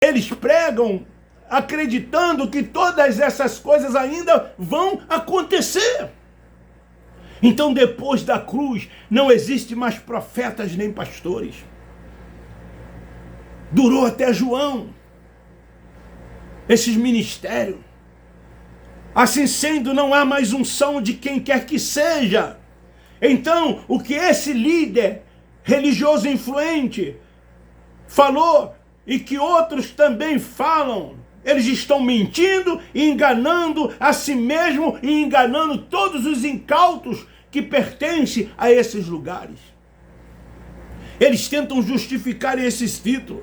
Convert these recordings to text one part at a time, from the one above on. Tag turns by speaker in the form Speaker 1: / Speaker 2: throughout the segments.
Speaker 1: Eles pregam acreditando que todas essas coisas ainda vão acontecer. Então, depois da cruz, não existe mais profetas nem pastores. Durou até João esses ministérios. Assim sendo, não há mais unção de quem quer que seja. Então, o que esse líder religioso influente falou e que outros também falam, eles estão mentindo e enganando a si mesmo e enganando todos os incautos que pertencem a esses lugares. Eles tentam justificar esses títulos.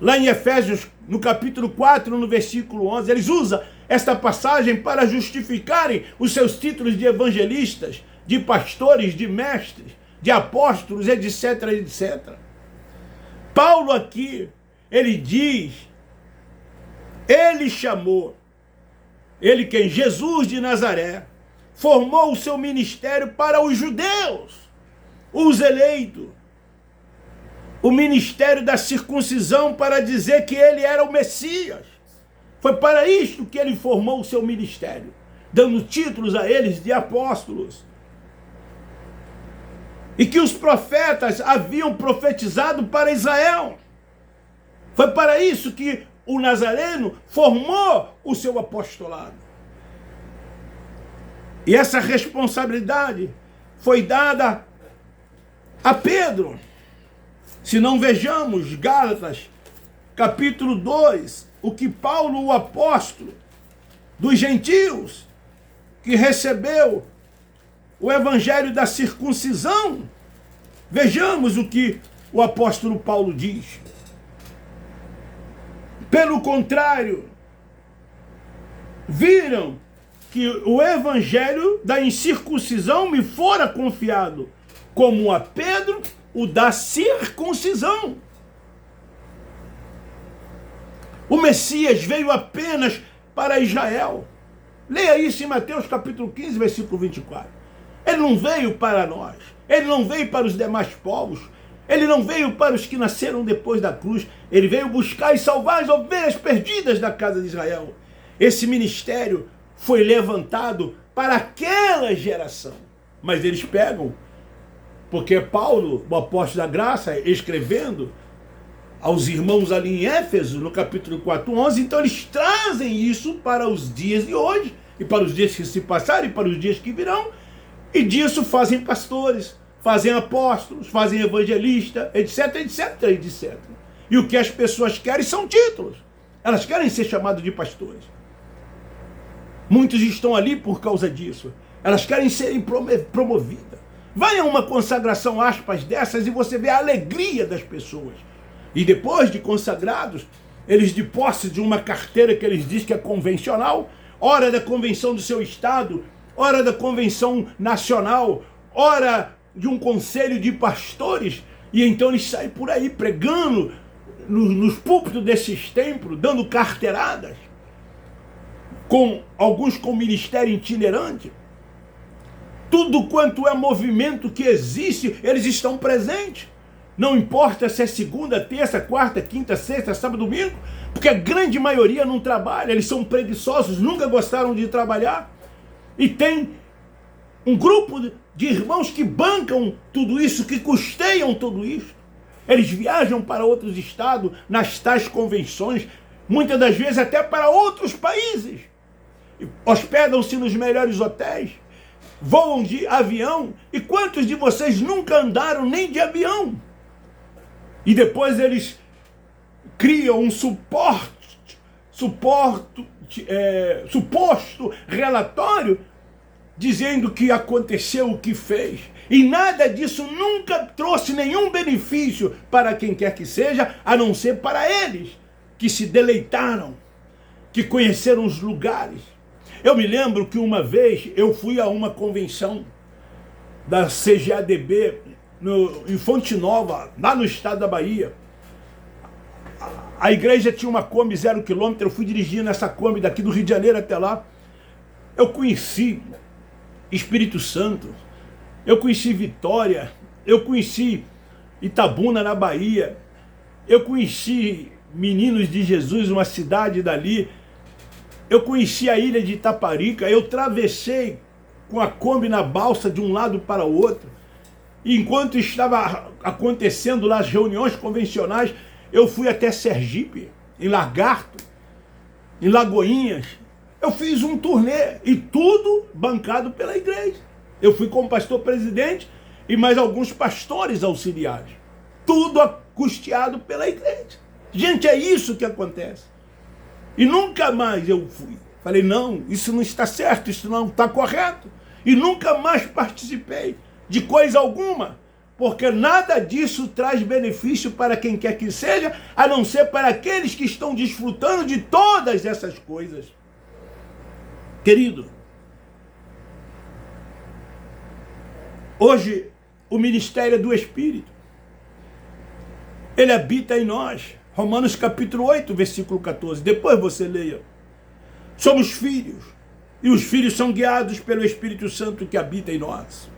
Speaker 1: Lá em Efésios, no capítulo 4, no versículo 11, eles usam esta passagem para justificarem os seus títulos de evangelistas, de pastores, de mestres, de apóstolos, etc, etc. Paulo aqui, ele diz, ele chamou, ele quem? Jesus de Nazaré, formou o seu ministério para os judeus, os eleitos, o ministério da circuncisão para dizer que ele era o Messias. Foi para isto que ele formou o seu ministério, dando títulos a eles de apóstolos. E que os profetas haviam profetizado para Israel. Foi para isso que o Nazareno formou o seu apostolado. E essa responsabilidade foi dada a Pedro. Se não vejamos Gálatas, capítulo 2, o que Paulo, o apóstolo dos gentios, que recebeu o evangelho da circuncisão, vejamos o que o apóstolo Paulo diz. Pelo contrário, viram que o evangelho da incircuncisão me fora confiado, como a Pedro o da circuncisão. O Messias veio apenas para Israel. Leia isso em Mateus capítulo 15, versículo 24. Ele não veio para nós. Ele não veio para os demais povos. Ele não veio para os que nasceram depois da cruz. Ele veio buscar e salvar as ovelhas perdidas da casa de Israel. Esse ministério foi levantado para aquela geração. Mas eles pegam, porque Paulo, o apóstolo da graça, escrevendo aos irmãos ali em Éfeso, no capítulo 4, 11, então eles trazem isso para os dias de hoje, e para os dias que se passaram, e para os dias que virão, e disso fazem pastores, fazem apóstolos, fazem evangelistas, etc, etc, etc. E o que as pessoas querem são títulos. Elas querem ser chamadas de pastores. Muitos estão ali por causa disso. Elas querem serem promovidas. Vai a uma consagração, aspas, dessas, e você vê a alegria das pessoas. E depois de consagrados, eles de posse de uma carteira que eles dizem que é convencional, ora da convenção do seu estado, ora da convenção nacional, ora de um conselho de pastores, e então eles saem por aí pregando nos púlpitos desses templos, dando carteiradas, alguns com ministério itinerante. Tudo quanto é movimento que existe, eles estão presentes. Não importa se é segunda, terça, quarta, quinta, sexta, sábado, domingo, porque a grande maioria não trabalha, eles são preguiçosos, nunca gostaram de trabalhar. E tem um grupo de irmãos que bancam tudo isso, que custeiam tudo isso. Eles viajam para outros estados, nas tais convenções, muitas das vezes até para outros países. Hospedam-se nos melhores hotéis, voam de avião, e quantos de vocês nunca andaram nem de avião? E depois eles criam um suposto relatório dizendo que aconteceu o que fez. E nada disso nunca trouxe nenhum benefício para quem quer que seja, a não ser para eles, que se deleitaram, que conheceram os lugares. Eu me lembro que uma vez eu fui a uma convenção da CGADB em Fonte Nova, lá no estado da Bahia. A igreja tinha uma Kombi 0 km, eu fui dirigindo essa Kombi daqui do Rio de Janeiro até lá. Eu conheci Espírito Santo, eu conheci Vitória, eu conheci Itabuna na Bahia, eu conheci Meninos de Jesus, uma cidade dali. Eu conheci a ilha de Itaparica, eu travessei com a Kombi na balsa de um lado para o outro. E enquanto estava acontecendo lá as reuniões convencionais, eu fui até Sergipe, em Lagarto, em Lagoinhas. Eu fiz um turnê e tudo bancado pela igreja. Eu fui como pastor presidente e mais alguns pastores auxiliares. Tudo custeado pela igreja. Gente, é isso que acontece. E nunca mais eu fui. Falei, não, isso não está certo, isso não está correto. E nunca mais participei de coisa alguma, porque nada disso traz benefício para quem quer que seja, a não ser para aqueles que estão desfrutando de todas essas coisas. Querido, hoje o ministério é do Espírito. Ele habita em nós. Romanos capítulo 8, versículo 14. Depois você leia. Somos filhos, e os filhos são guiados pelo Espírito Santo que habita em nós.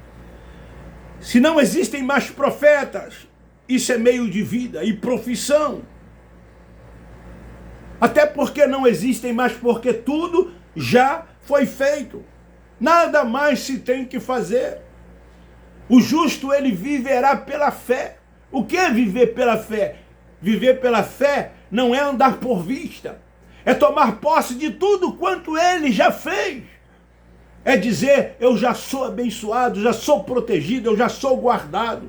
Speaker 1: Se não existem mais profetas, isso é meio de vida e profissão. Até porque não existem mais, porque tudo já foi feito. Nada mais se tem que fazer. O justo, ele viverá pela fé. O que é viver pela fé? Viver pela fé não é andar por vista. É tomar posse de tudo quanto ele já fez. É dizer, eu já sou abençoado, já sou protegido, eu já sou guardado.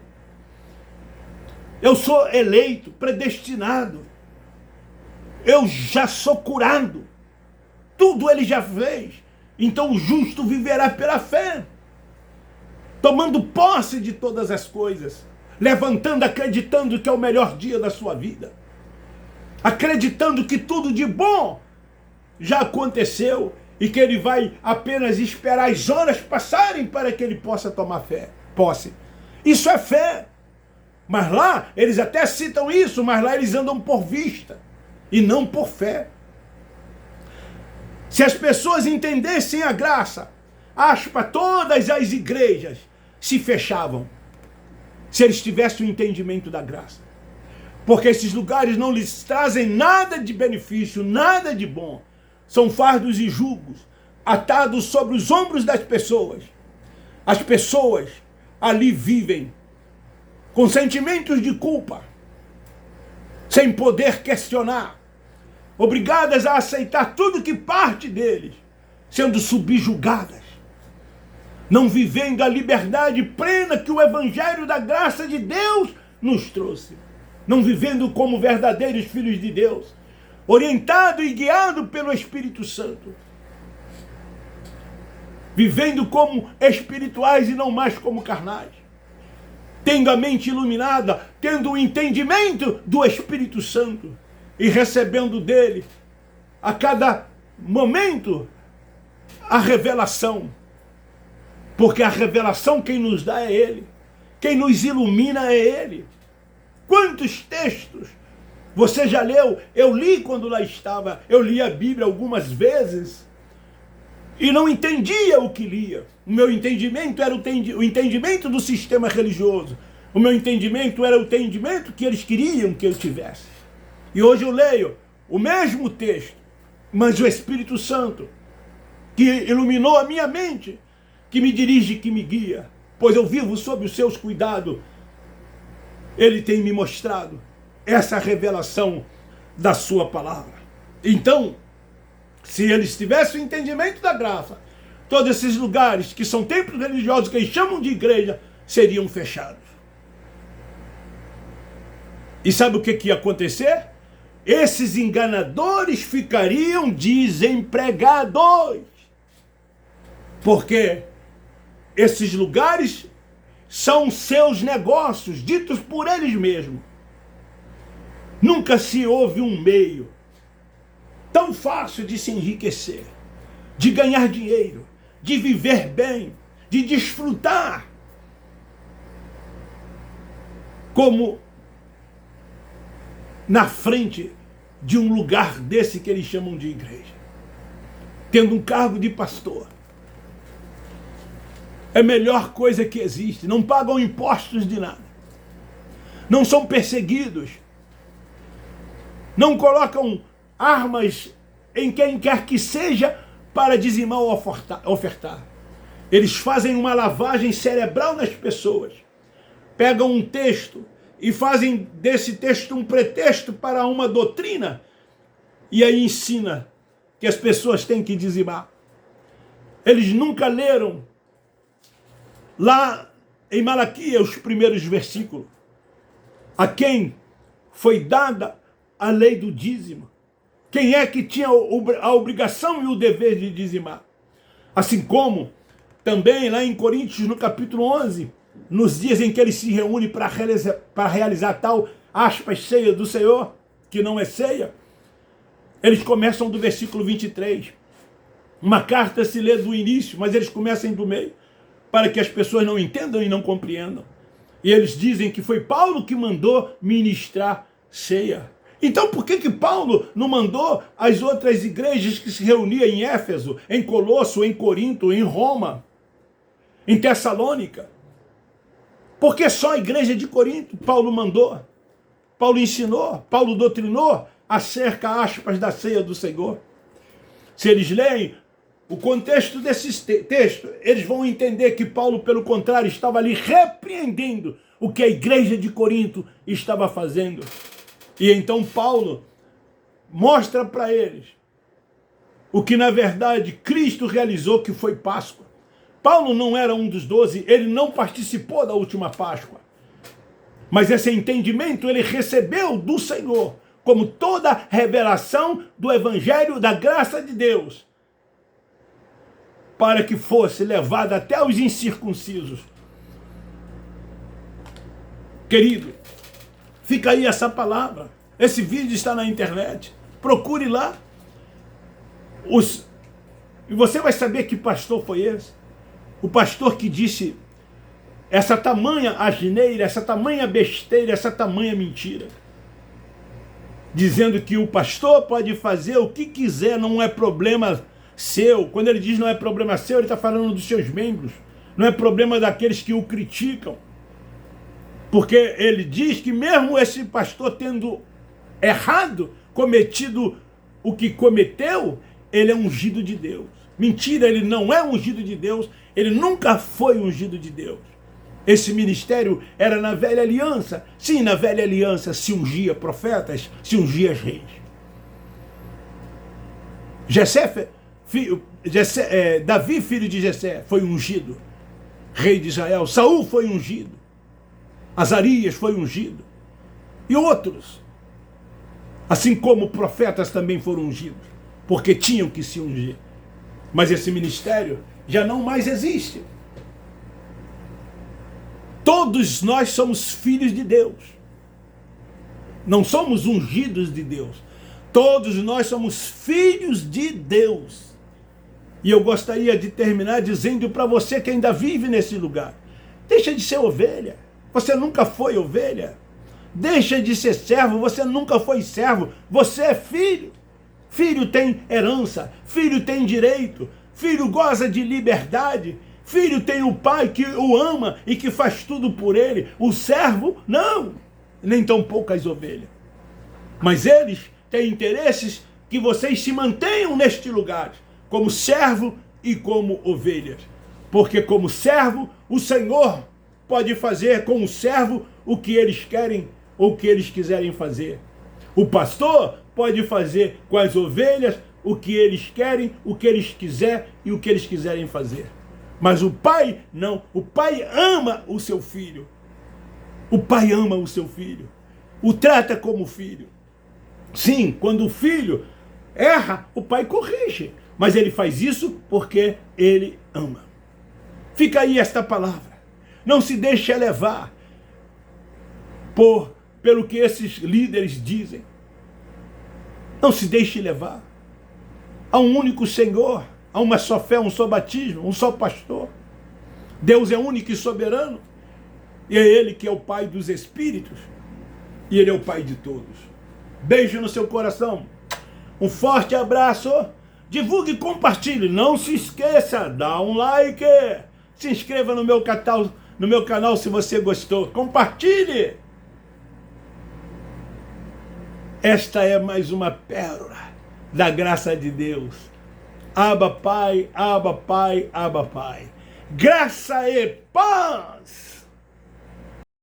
Speaker 1: Eu sou eleito, predestinado. Eu já sou curado. Tudo ele já fez. Então o justo viverá pela fé. Tomando posse de todas as coisas. Levantando, acreditando que é o melhor dia da sua vida. Acreditando que tudo de bom já aconteceu e que ele vai apenas esperar as horas passarem para que ele possa tomar posse. Isso é fé. Mas lá, eles até citam isso, mas lá eles andam por vista e não por fé. Se as pessoas entendessem a graça, todas as igrejas se fechavam. Se eles tivessem o entendimento da graça. Porque esses lugares não lhes trazem nada de benefício, nada de bom. São fardos e julgos atados sobre os ombros das pessoas. As pessoas ali vivem com sentimentos de culpa, sem poder questionar, obrigadas a aceitar tudo que parte deles, sendo subjugadas, não vivendo a liberdade plena que o Evangelho da graça de Deus nos trouxe, não vivendo como verdadeiros filhos de Deus, orientado e guiado pelo Espírito Santo, vivendo como espirituais e não mais como carnais, tendo a mente iluminada, tendo o entendimento do Espírito Santo e recebendo dele a cada momento a revelação, porque a revelação quem nos dá é ele, quem nos ilumina é ele. Quantos textos você já leu? Eu li quando lá estava, eu li a Bíblia algumas vezes e não entendia o que lia. O meu entendimento era o entendimento do sistema religioso. O meu entendimento era o entendimento que eles queriam que eu tivesse. E hoje eu leio o mesmo texto, mas o Espírito Santo, que iluminou a minha mente, que me dirige, que me guia, pois eu vivo sob os seus cuidados. Ele tem me mostrado essa revelação da sua palavra. Então, se eles tivessem o entendimento da graça, todos esses lugares que são templos religiosos, que eles chamam de igreja, seriam fechados. E sabe o que ia acontecer? Esses enganadores ficariam desempregados. Porque esses lugares são seus negócios, ditos por eles mesmos. Nunca se houve um meio tão fácil de se enriquecer, de ganhar dinheiro, de viver bem, de desfrutar, como na frente de um lugar desse que eles chamam de igreja, tendo um cargo de pastor. É a melhor coisa que existe. Não pagam impostos de nada. Não são perseguidos. não colocam armas em quem quer que seja para dizimar ou ofertar. Eles fazem uma lavagem cerebral nas pessoas. Pegam um texto e fazem desse texto um pretexto para uma doutrina e aí ensina que as pessoas têm que dizimar. Eles nunca leram lá em Malaquias os primeiros versículos. A quem foi dada a lei do dízimo? Quem é que tinha a obrigação e o dever de dizimar? Assim como também lá em Coríntios, no capítulo 11, nos dias em que eles se reúnem para realizar tal, aspas, ceia do Senhor, que não é ceia, eles começam do versículo 23. Uma carta se lê do início, mas eles começam do meio, para que as pessoas não entendam e não compreendam. E eles dizem que foi Paulo que mandou ministrar ceia. Então por que Paulo não mandou as outras igrejas que se reuniam em Éfeso, em Colosso, em Corinto, em Roma, em Tessalônica? Porque só a igreja de Corinto Paulo mandou, Paulo ensinou, Paulo doutrinou acerca, aspas, da ceia do Senhor. Se eles leem o contexto desses textos, eles vão entender que Paulo, pelo contrário, estava ali repreendendo o que a igreja de Corinto estava fazendo. E então Paulo mostra para eles o que na verdade Cristo realizou, que foi Páscoa. Paulo não era um dos 12, ele não participou da última Páscoa. Mas esse entendimento ele recebeu do Senhor, como toda revelação do Evangelho da graça de Deus, para que fosse levado até os incircuncisos. Querido, fica aí essa palavra. Esse vídeo está na internet. Procure lá. E você vai saber que pastor foi esse. O pastor que disse essa tamanha asneira, essa tamanha besteira, essa tamanha mentira. Dizendo que o pastor pode fazer o que quiser, não é problema seu. Quando ele diz não é problema seu, ele está falando dos seus membros. Não é problema daqueles que o criticam. Porque ele diz que mesmo esse pastor tendo errado, cometido o que cometeu, ele é ungido de Deus. Mentira, ele não é ungido de Deus, ele nunca foi ungido de Deus. Esse ministério era na velha aliança. Sim, na velha aliança se ungia profetas, se ungia reis. Davi, filho de Jessé, foi ungido, rei de Israel. Saul foi ungido. Azarias foi ungido. E outros. Assim como profetas também foram ungidos, porque tinham que se ungir. Mas esse ministério já não mais existe. Todos nós somos filhos de Deus. Não somos ungidos de Deus. Todos nós somos filhos de Deus. E eu gostaria de terminar dizendo para você que ainda vive nesse lugar: deixa de ser ovelha. Você nunca foi ovelha. Deixa de ser servo. Você nunca foi servo. Você é filho. Filho tem herança. Filho tem direito. Filho goza de liberdade. Filho tem o pai que o ama e que faz tudo por ele. O servo, não. Nem tão poucas ovelhas. Mas eles têm interesses que vocês se mantenham neste lugar, como servo e como ovelhas. Porque como servo, o Senhor pode fazer com o servo o que eles querem ou o que eles quiserem fazer. O pastor pode fazer com as ovelhas o que eles querem, o que eles quiserem e o que eles quiserem fazer. Mas o pai não. O pai ama o seu filho. O pai ama o seu filho. O trata como filho. Sim, quando o filho erra, o pai corrige. Mas ele faz isso porque ele ama. Fica aí esta palavra. Não se deixe levar pelo que esses líderes dizem. Não se deixe levar. Há um único Senhor. Há uma só fé, um só batismo, um só pastor. Deus é único e soberano. E é Ele que é o Pai dos Espíritos. E Ele é o Pai de todos. Beijo no seu coração. Um forte abraço. Divulgue e compartilhe. Não se esqueça, dá um like. Se inscreva no meu canal se você gostou. Compartilhe. Esta é mais uma pérola da graça de Deus. Abba Pai, Abba Pai, Abba Pai. Graça e paz.